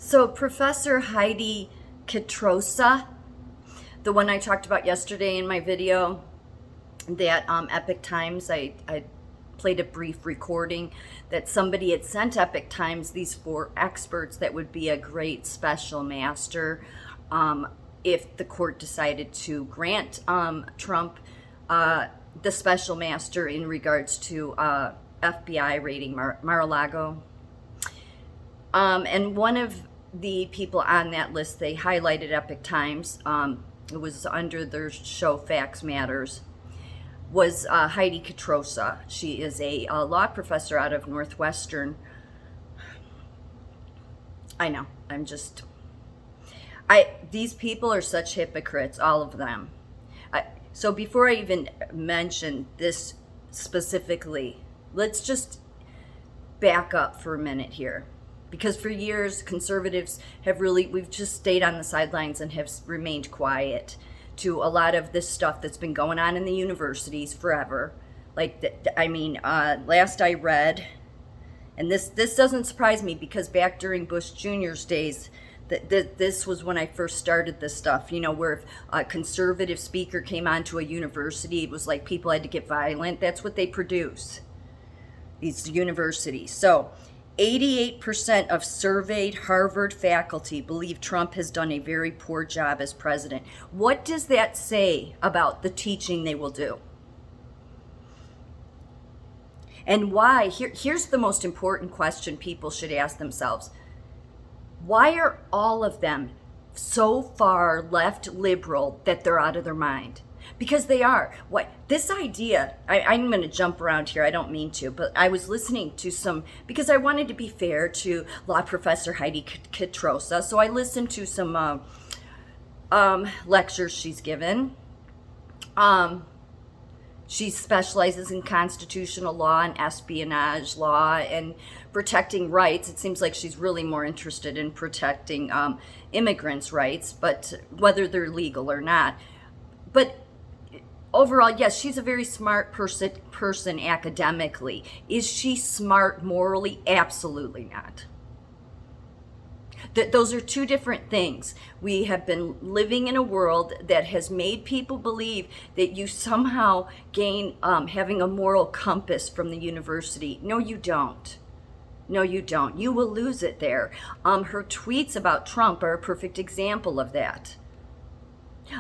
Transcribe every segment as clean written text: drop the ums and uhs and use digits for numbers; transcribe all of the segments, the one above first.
So Professor Heidi Kitrosa, the one I talked about yesterday in my video, that Epic Times, I played a brief recording that somebody had sent Epic Times these four experts that would be a great special master if the court decided to grant Trump the special master in regards to FBI raiding Mar-a-Lago. And one of the people on that list, they highlighted Epic Times. It was under their show Facts Matters, was Heidi Kitrosa. She is a law professor out of Northwestern. I know, these people are such hypocrites, all of them. So before I even mention this specifically, let's just back up for a minute here. Because for years, conservatives we've just stayed on the sidelines and have remained quiet to a lot of this stuff that's been going on in the universities forever. Last I read, and this doesn't surprise me because back during Bush Jr.'s days, this was when I first started this stuff, where if a conservative speaker came onto a university, it was like people had to get violent. That's what they produce, these universities. So 88% of surveyed Harvard faculty believe Trump has done a very poor job as president. What does that say about the teaching they will do? And why? Here's the most important question people should ask themselves. Why are all of them so far left liberal that they're out of their mind? Because they are. This idea, I'm going to jump around here, I don't mean to, but I was listening to because I wanted to be fair to law professor Heidi Kitrosa, so I listened to some lectures she's given. She specializes in constitutional law and espionage law and protecting rights. It seems like she's really more interested in protecting immigrants' rights, but whether they're legal or not. But overall, yes, she's a very smart person academically. Is she smart morally? Absolutely not. Those are two different things. We have been living in a world that has made people believe that you somehow gain having a moral compass from the university. No, you don't. No, you don't. You will lose it there. Her tweets about Trump are a perfect example of that.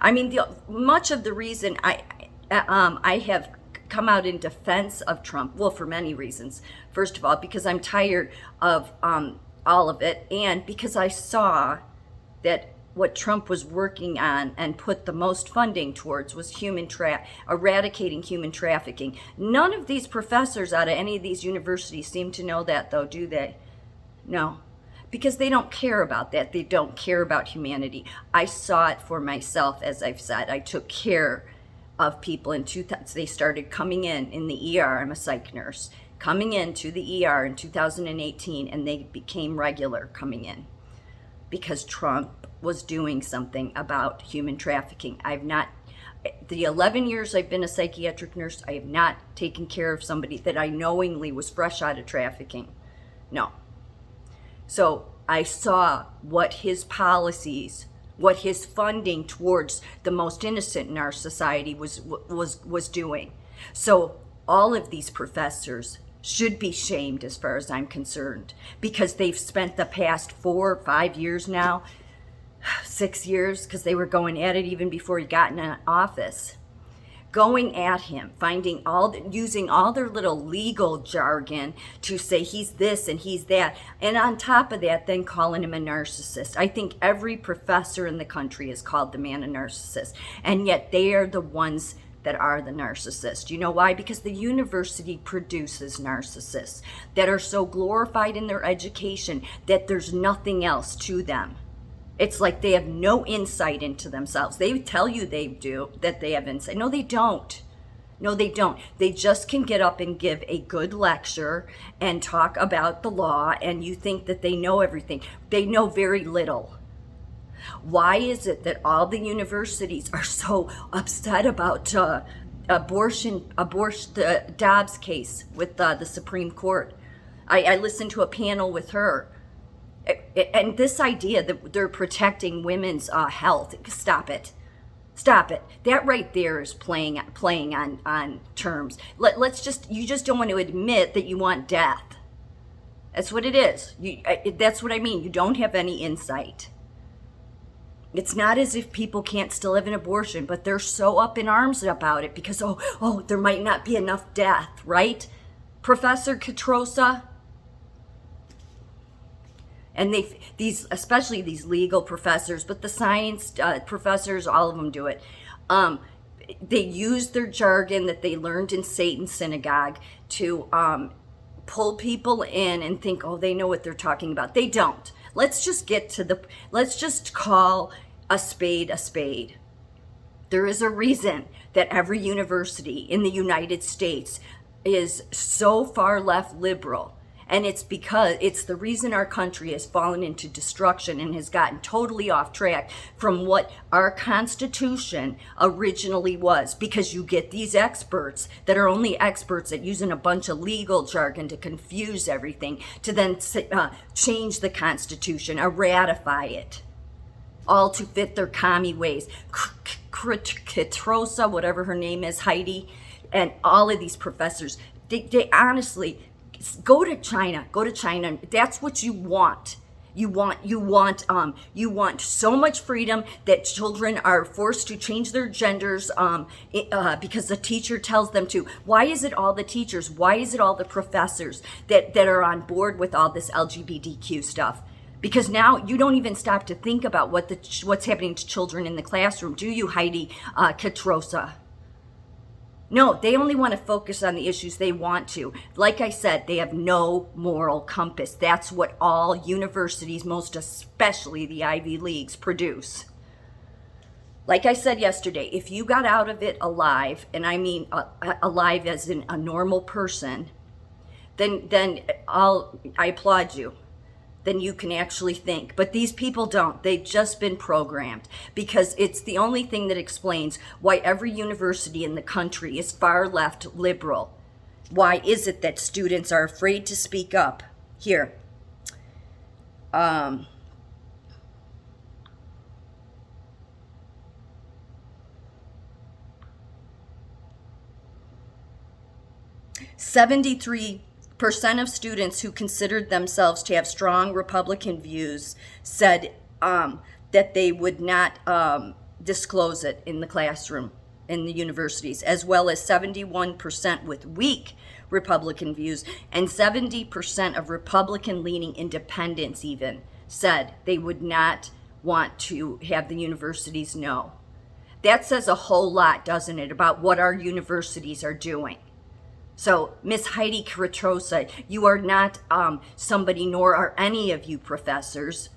I mean, much of the reason I have come out in defense of Trump, well, for many reasons. First of all, because I'm tired of all of it, and because I saw that what Trump was working on and put the most funding towards was eradicating human trafficking. None of these professors out of any of these universities seem to know that, though, do they? No. Because they don't care about that. They don't care about humanity. I saw it for myself, as I've said. I took care of people in 2000. They started coming in the ER. I'm a psych nurse. Coming into the ER in 2018, and they became regular coming in because Trump was doing something about human trafficking. The 11 years I've been a psychiatric nurse, I have not taken care of somebody that I knowingly was fresh out of trafficking. No. So I saw what his policies, what his funding towards the most innocent in our society was doing. So all of these professors should be shamed as far as I'm concerned, because they've spent the past 4 or 5 years now, 6 years, because they were going at it even before he got in office, going at him, using all their little legal jargon to say he's this and he's that, and on top of that, then calling him a narcissist. I think every professor in the country has called the man a narcissist, and yet they are the ones that are the narcissist. You know why? Because the university produces narcissists that are so glorified in their education that there's nothing else to them. It's like they have no insight into themselves. They tell you that they have insight. No, they don't. No, they don't. They just can get up and give a good lecture and talk about the law, and you think that they know everything. They know very little. Why is it that all the universities are so upset about the Dobbs case with the Supreme Court? I listened to a panel with her. And this idea that they're protecting women's health, stop it. Stop it. That right there is playing on terms. You just don't want to admit that you want death. That's what it is. That's what I mean. You don't have any insight. It's not as if people can't still have an abortion, but they're so up in arms about it because, there might not be enough death, right? Professor Katrosa? And especially these legal professors, but the science professors, all of them do it. They use their jargon that they learned in Satan's synagogue to pull people in and think, they know what they're talking about. They don't. Let's just call a spade a spade. There is a reason that every university in the United States is so far left liberal. And it's because it's the reason our country has fallen into destruction and has gotten totally off track from what our Constitution originally was. Because you get these experts that are only experts at using a bunch of legal jargon to confuse everything, to then change the Constitution or ratify it, all to fit their commie ways. Katrosa, whatever her name is, Heidi, and all of these professors, they honestly... Go to China. That's what you want. You want so much freedom that children are forced to change their genders because the teacher tells them to. Why is it all the teachers? Why is it all the professors that are on board with all this LGBTQ stuff? Because now you don't even stop to think about what's happening to children in the classroom, do you, Heidi Katrosa? No, they only want to focus on the issues they want to. Like I said, they have no moral compass. That's what all universities, most especially the Ivy Leagues, produce. Like I said yesterday, if you got out of it alive, and I mean alive as in a normal person, then I applaud you. Then you can actually think. But these people don't. They've just been programmed because it's the only thing that explains why every university in the country is far left liberal. Why is it that students are afraid to speak up? Here. 73% of students who considered themselves to have strong Republican views said that they would not disclose it in the classroom in the universities, as well as 71% with weak Republican views, and 70% of Republican-leaning independents even said they would not want to have the universities know. That says a whole lot, doesn't it, about what our universities are doing. So, Miss Heidi Katrosa, you are not somebody, nor are any of you professors,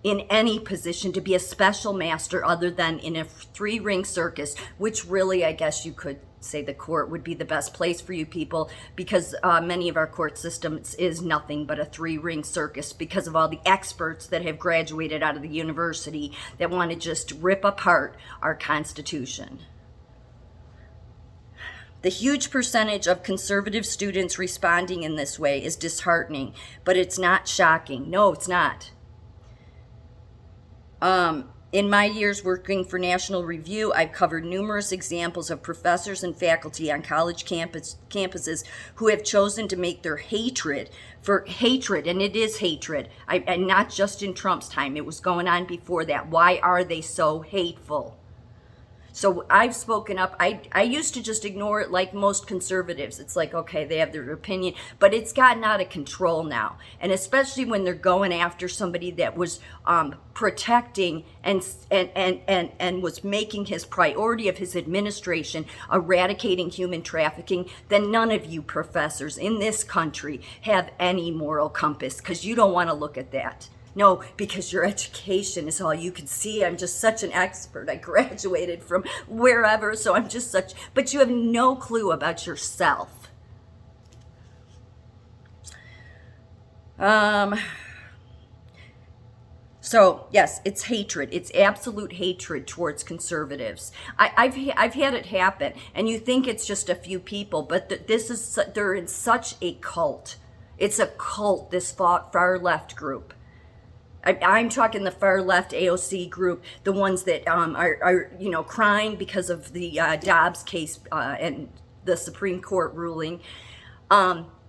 in any position to be a special master other than in a three-ring circus, which really, I guess you could say the court would be the best place for you people, because many of our court systems is nothing but a three-ring circus because of all the experts that have graduated out of the university that want to just rip apart our Constitution. The huge percentage of conservative students responding in this way is disheartening, but it's not shocking. No, it's not. In my years working for National Review, I've covered numerous examples of professors and faculty on college campuses who have chosen to make their hatred, and it is hatred, and not just in Trump's time, it was going on before that. Why are they so hateful? So I've spoken up. I used to just ignore it like most conservatives. It's like, okay, they have their opinion, but it's gotten out of control now. And especially when they're going after somebody that was protecting and was making his priority of his administration eradicating human trafficking, then none of you professors in this country have any moral compass, because you don't want to look at that. No, because your education is all you can see. I'm just such an expert. I graduated from wherever, so I'm just such, but you have no clue about yourself. So yes, it's hatred. It's absolute hatred towards conservatives. I've had it happen, and you think it's just a few people, but they're in such a cult. It's a cult, this far left group. I'm talking the far left AOC group, the ones that are crying because of the Dobbs case and the Supreme Court ruling.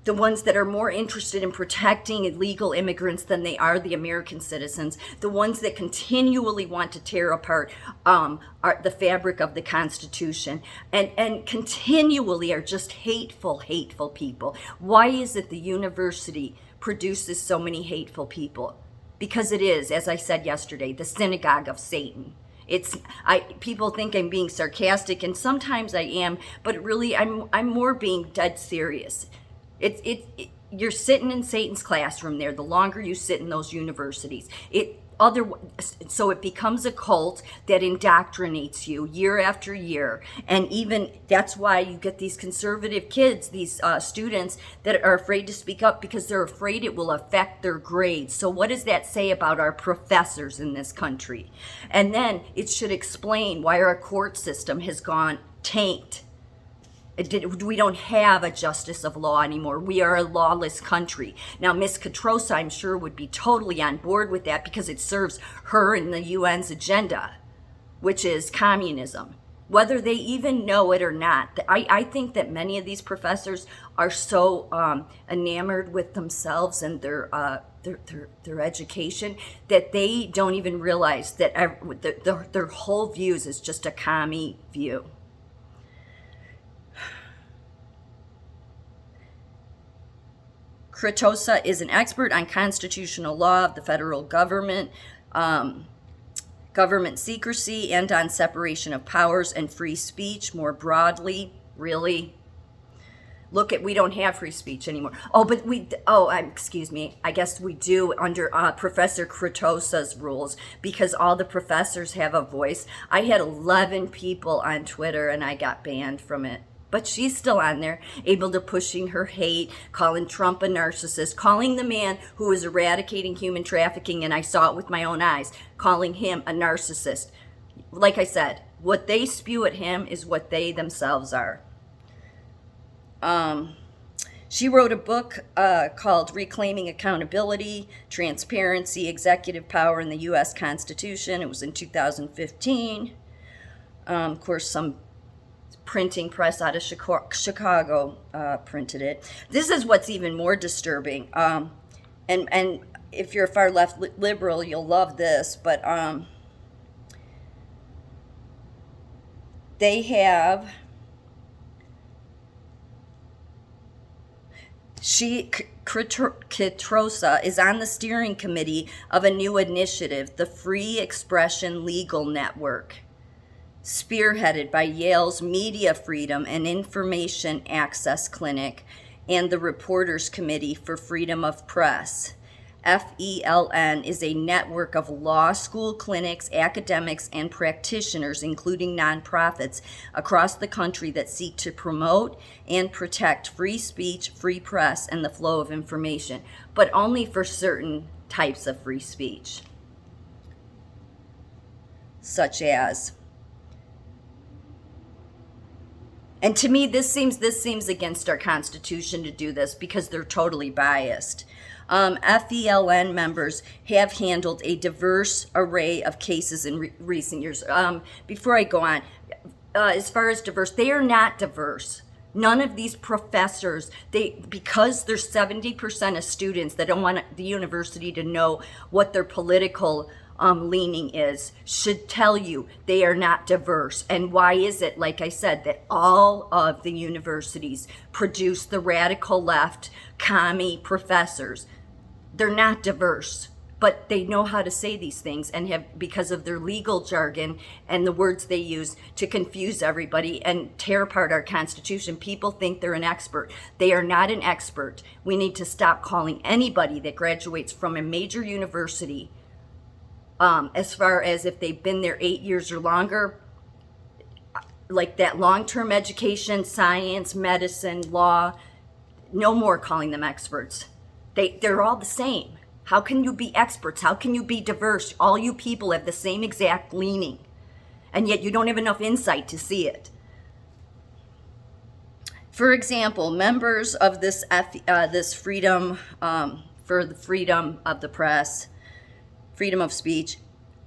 The ones that are more interested in protecting illegal immigrants than they are the American citizens, the ones that continually want to tear apart the fabric of the Constitution, and continually are just hateful people. Why is it the university produces so many hateful people? Because it is, as I said yesterday, the synagogue of Satan. People think I'm being sarcastic, and sometimes I am, but really I'm more being dead serious. You're sitting in Satan's classroom there the longer you sit in those universities. So it becomes a cult that indoctrinates you year after year. And even that's why you get these conservative kids, these students that are afraid to speak up because they're afraid it will affect their grades. So what does that say about our professors in this country? And then it should explain why our court system has gone tanked. We don't have a justice of law anymore. We are a lawless country. Now, Miss Katrosa, I'm sure, would be totally on board with that because it serves her and the UN's agenda, which is communism. Whether they even know it or not, I think that many of these professors are so enamored with themselves and their education that they don't even realize that their whole views is just a commie view. Katrosa is an expert on constitutional law of the federal government, government secrecy, and on separation of powers and free speech more broadly. Really? We don't have free speech anymore. Excuse me. I guess we do under Professor Katrosa's rules because all the professors have a voice. I had 11 people on Twitter and I got banned from it. But she's still on there, able to pushing her hate, calling Trump a narcissist, calling the man who is eradicating human trafficking, and I saw it with my own eyes, calling him a narcissist. Like I said, what they spew at him is what they themselves are. She wrote a book called Reclaiming Accountability, Transparency, Executive Power in the U.S. Constitution. It was in 2015. Of course, some printing press out of Chicago printed it. This is what's even more disturbing. And if you're a far left liberal, you'll love this. But they have... Katrosa is on the steering committee of a new initiative, the Free Expression Legal Network, spearheaded by Yale's Media Freedom and Information Access Clinic and the Reporters Committee for Freedom of Press. FELN is a network of law school clinics, academics, and practitioners, including nonprofits, across the country that seek to promote and protect free speech, free press, and the flow of information, but only for certain types of free speech, such as... And to me, this seems against our Constitution to do this because they're totally biased. FELN members have handled a diverse array of cases in recent years. Before I go on, as far as diverse, they are not diverse. None of these professors, because there's 70% of students that don't want the university to know what their political leaning is, should tell you they are not diverse. And why is it, like I said, that all of the universities produce the radical left commie professors? They're not diverse, but they know how to say these things and have, because of their legal jargon and the words they use to confuse everybody and tear apart our Constitution. People think they're an expert. They are not an expert. We need to stop calling anybody that graduates from a major university, as far as if they've been there 8 years or longer, like that long-term education, science, medicine, law, no more calling them experts. They're all the same. How can you be experts? How can you be diverse? All you people have the same exact leaning, and yet you don't have enough insight to see it. For example, members of this freedom for the freedom of the press, freedom of speech.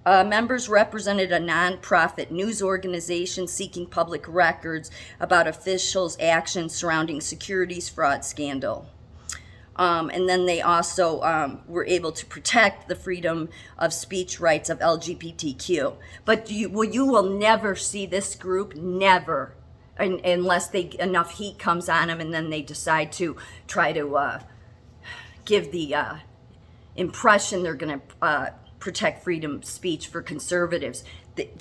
Members represented a nonprofit news organization seeking public records about officials' actions surrounding securities fraud scandal. And then they also were able to protect the freedom of speech rights of LGBTQ. But you will never see this group, never, unless enough heat comes on them and then they decide to try to give the impression they're going to protect freedom of speech for conservatives.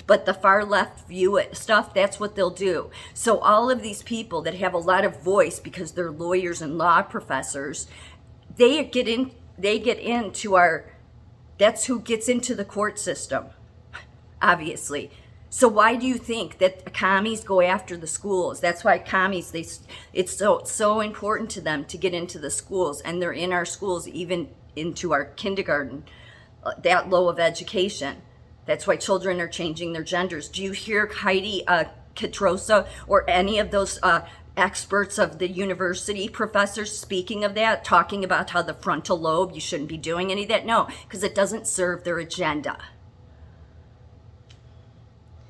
But the far left view it stuff, that's what they'll do. So all of these people that have a lot of voice because they're lawyers and law professors, they get into our, that's who gets into the court system, obviously. So why do you think that commies go after the schools? That's why commies, it's so important to them to get into the schools, and they're in our schools, even into our kindergarten, that low of education. That's why children are changing their genders. Do you hear Heidi Quattrosa or any of those experts of the university professors speaking of that, talking about how the frontal lobe, you shouldn't be doing any of that? No, because it doesn't serve their agenda.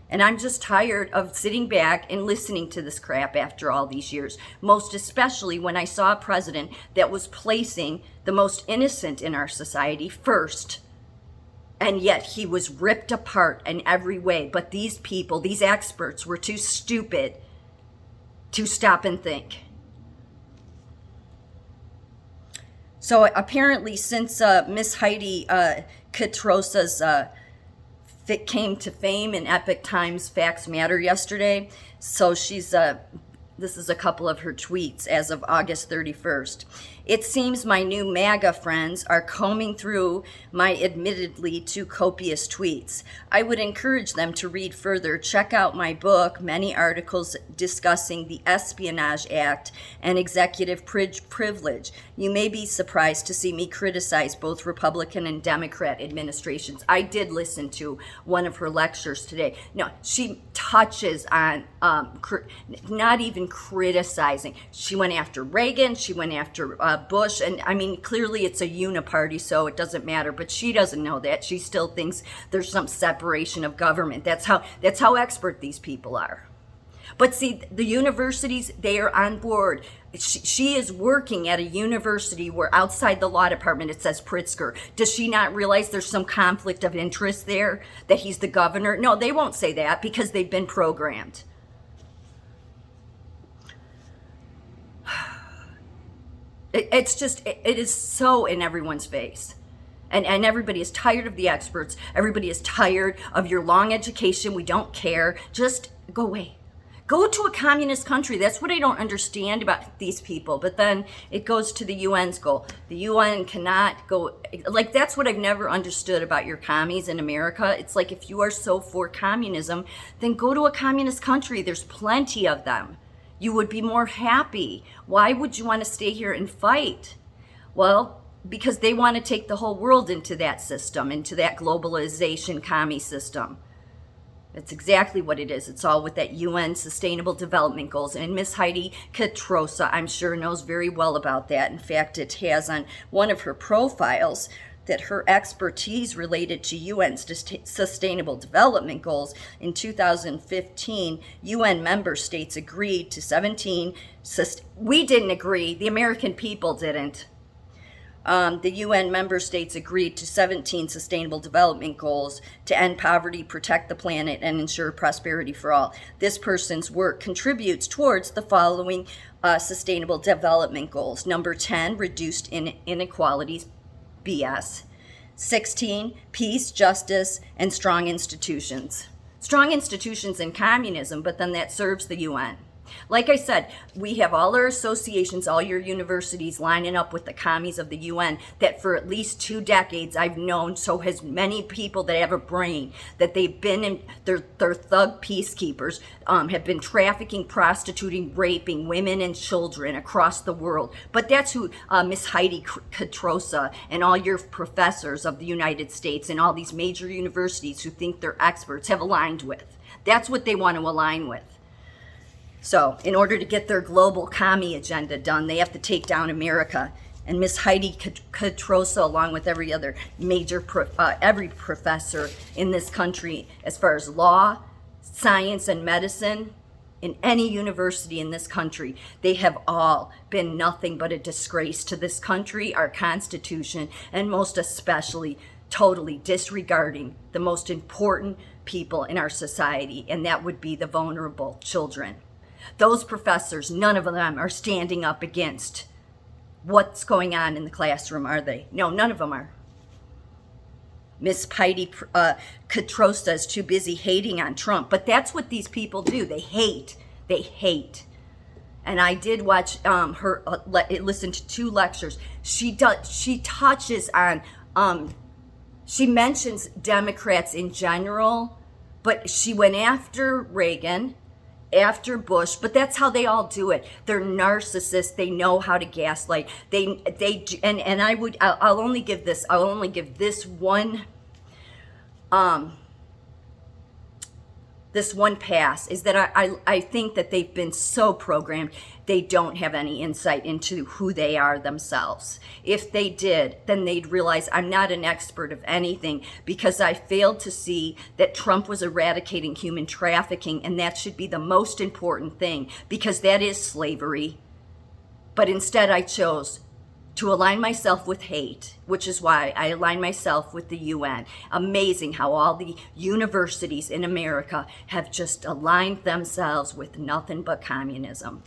And I'm just tired of sitting back and listening to this crap after all these years, most especially when I saw a president that was placing the most innocent in our society first. And yet he was ripped apart in every way. But these people, these experts, were too stupid to stop and think. So apparently, since Miss Heidi Quattrosa's came to fame in Epoch Times Facts Matter yesterday, so she's this is a couple of her tweets as of August 31st. It seems my new MAGA friends are combing through my admittedly too copious tweets. I would encourage them to read further. Check out my book, many articles discussing the Espionage Act and executive privilege. You may be surprised to see me criticize both Republican and Democrat administrations. I did listen to one of her lectures today. No, she touches on not even criticizing. She went after Reagan, she went after Bush, and I mean, clearly it's a uniparty, so it doesn't matter, but she doesn't know that. She still thinks there's some separation of government. That's how expert these people are. But see, the universities, they are on board. She is working at a university where outside the law department it says Pritzker. Does she not realize there's some conflict of interest there, that he's the governor? No, they won't say that because they've been programmed. It's just, it is so in everyone's face. And everybody is tired of the experts. Everybody is tired of your long education. We don't care. Just go away. Go to a communist country. That's what I don't understand about these people. But then it goes to the UN's goal. The UN cannot go, like, that's what I've never understood about your commies in America. It's like, if you are so for communism, then go to a communist country. There's plenty of them. You would be more happy. Why would you want to stay here and fight? Well, because they want to take the whole world into that system, into that globalization commie system. That's exactly what it is. It's all with that UN Sustainable Development Goals. And Miss Heidi Quattrosa, I'm sure, knows very well about that. In fact, it has on one of her profiles that her expertise related to UN's Sustainable Development Goals. In 2015, UN member states agreed to 17. We didn't agree. The American people didn't. The UN member states agreed to 17 Sustainable Development Goals to end poverty, protect the planet, and ensure prosperity for all. This person's work contributes towards the following Sustainable Development Goals. Number 10, reduced inequalities, BS. 16, peace, justice, and strong institutions. Strong institutions in communism, but then that serves the UN. Like I said, we have all our associations, all your universities lining up with the commies of the UN that for at least 2 decades I've known, so has many people that have a brain, that they've been in, they're thug peacekeepers, have been trafficking, prostituting, raping women and children across the world. But that's who Miss Heidi Quattrosa and all your professors of the United States and all these major universities who think they're experts have aligned with. That's what they want to align with. So in order to get their global commie agenda done, they have to take down America. And Miss Heidi Catrosa, along with every other every professor in this country, as far as law, science, and medicine, in any university in this country, they have all been nothing but a disgrace to this country, our Constitution, and most especially totally disregarding the most important people in our society, and that would be the vulnerable children. Those professors, none of them are standing up against what's going on in the classroom, are they? No, none of them are. Miss Heidi Catrosa is too busy hating on Trump, but that's what these people do. They hate. They hate. And I did watch her listen to 2 lectures. She touches on. She mentions Democrats in general, but she went after Reagan, after Bush, but that's how they all do it. They're narcissists. They know how to gaslight. I'll only give this one pass, is that I think that they've been so programmed they don't have any insight into who they are themselves. If they did, then they'd realize I'm not an expert of anything, because I failed to see that Trump was eradicating human trafficking, and that should be the most important thing, because that is slavery. But instead I chose to align myself with hate, which is why I align myself with the UN. Amazing how all the universities in America have just aligned themselves with nothing but communism.